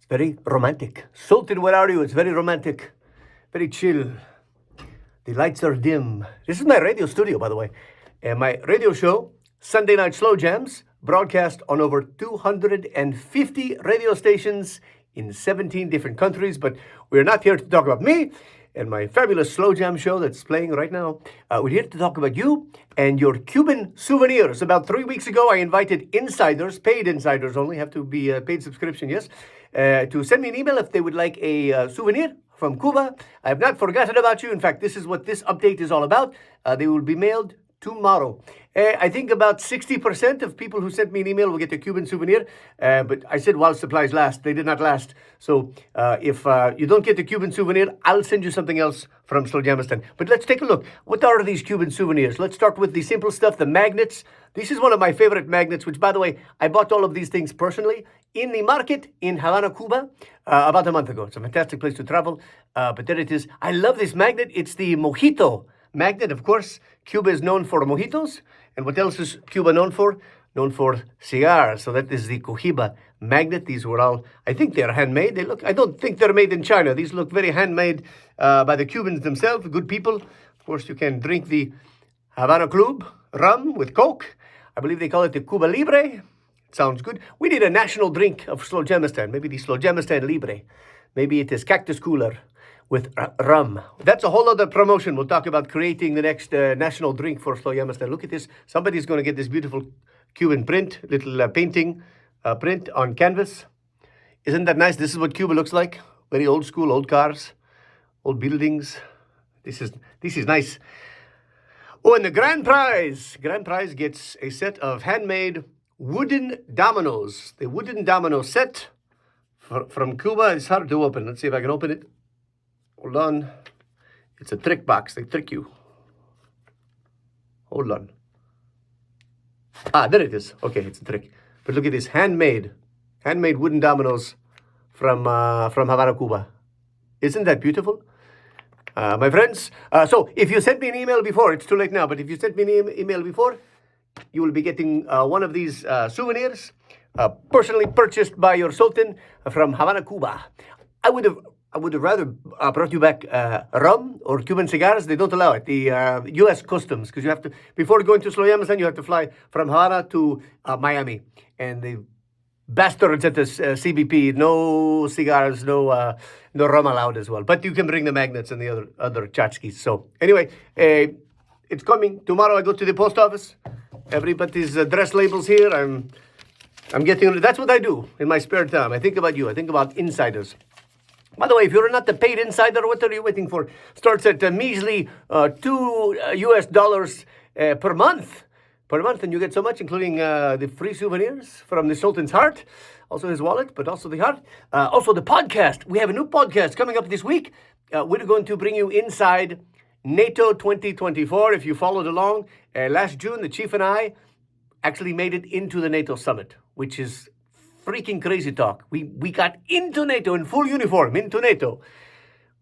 It's very romantic. Sultan, where are you? It's very romantic, very chill. The lights are dim. This is my radio studio, by the way. And my radio show, Sunday Night Slow Jams, broadcast on over 250 radio stations in 17 different countries. But we're not here to talk about me and my fabulous slow jam show that's playing right now. We're here to talk about you and your Cuban souvenirs. About 3 weeks ago, I invited insiders, paid insiders only, have to be a paid subscription, yes, to send me an email if they would like a souvenir from Cuba. I have not forgotten about you. In fact, this is what this update is all about. They will be mailed tomorrow. I think about 60% of people who sent me an email will get a Cuban souvenir, but I said while supplies last. They did not last. So if you don't get the Cuban souvenir, I'll send you something else from Slowjamastan. But let's take a look. What are these Cuban souvenirs? Let's start with the simple stuff, the magnets. This is one of my favorite magnets, which, by the way, I bought all of these things personally in the market in Havana, Cuba, about a month ago. It's a fantastic place to travel, but there it is. I love this magnet. It's the mojito magnet. Of course, Cuba is known for mojitos. And what else is Cuba known for? Known for cigars. So that is the Cohiba magnet. These were all, I think they're handmade. They look, I don't think they're made in China. These look very handmade by the Cubans themselves, good people. Of course, you can drink the Havana Club rum with Coke. I believe they call it the Cuba Libre. It sounds good. We need a national drink of Slowjamastan. Maybe the Slowjamastan Libre. Maybe it is Cactus Cooler with rum. That's a whole other promotion. We'll talk about creating the next national drink for Slowjamastan. Look at this. Somebody's going to get this beautiful Cuban print, little painting print on canvas. Isn't that nice? This is what Cuba looks like. Very old school, old cars, old buildings. This is nice. Oh, and the grand prize. Grand prize gets a set of handmade wooden dominoes. The wooden domino set from Cuba. It's hard to open. Let's see if I can open it. Hold on. It's a trick box. They trick you. Hold on. Ah, there it is. Okay, it's a trick. But look at this. Handmade wooden dominoes from Havana, Cuba. Isn't that beautiful? My friends. So if you sent me an email before, it's too late now, but if you sent me an email before, you will be getting one of these souvenirs personally purchased by your Sultan from Havana, Cuba. I would have rather brought you back rum or Cuban cigars. They don't allow it. The U.S. Customs, because you have to, before going to Slowjamastan, you have to fly from Havana to Miami. And the bastards at the CBP, no cigars, no rum allowed as well. But you can bring the magnets and the other tchotchkes. So anyway, it's coming. Tomorrow I go to the post office. Everybody's dress labels here. I'm getting, that's what I do in my spare time. I think about you. I think about insiders. By the way, if you're not the paid insider, what are you waiting for? Starts at a measly $2 per month. Per month, and you get so much, including the free souvenirs from the Sultan's heart, also his wallet, but also the heart. Also the podcast. We have a new podcast coming up this week. We're going to bring you inside NATO 2024. If you followed along, last June, the chief and I actually made it into the NATO summit, which is freaking crazy talk. We got into NATO in full uniform, into NATO.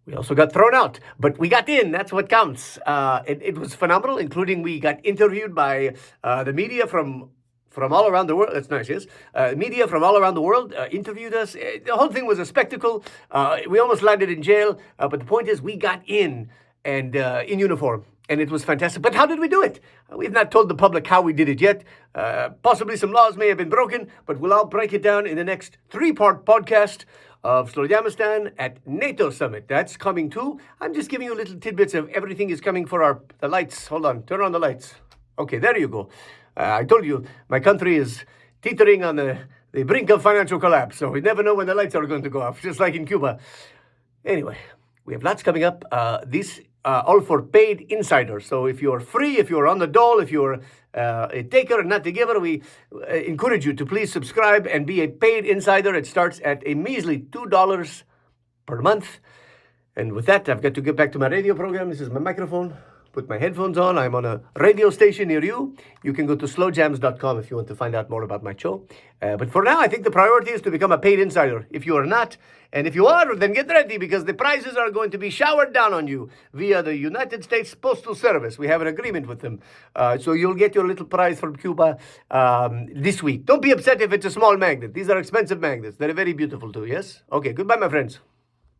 We also got thrown out, but we got in. That's what counts. It was phenomenal, including we got interviewed by the media from all around the world. That's nice, yes. Media from all around the world interviewed us. The whole thing was a spectacle. We almost landed in jail, but the point is we got in and in uniform. And it was fantastic. But how did we do it? We've not told the public how we did it yet. Possibly some laws may have been broken, but we'll all break it down in the next 3-part podcast of Slowjamastan at NATO Summit. That's coming too. I'm just giving you little tidbits of everything is coming for the lights. Hold on. Turn on the lights. Okay, there you go. I told you, my country is teetering on the brink of financial collapse. So we never know when the lights are going to go off, just like in Cuba. Anyway, we have lots coming up. This all for paid insiders. So if you're free, if you're on the dole, if you're a taker and not a giver, we encourage you to please subscribe and be a paid insider. It starts at a measly $2 per month. And with that, I've got to get back to my radio program. This is my microphone. put my headphones on. I'm on a radio station near you. You can go to slowjams.com if you want to find out more about my show. But for now, I think the priority is to become a paid insider. If you are not, and if you are, then get ready because the prizes are going to be showered down on you via the United States Postal Service. We have an agreement with them. So you'll get your little prize from Cuba this week. Don't be upset if it's a small magnet. These are expensive magnets. They're very beautiful too, yes? Okay, goodbye, my friends.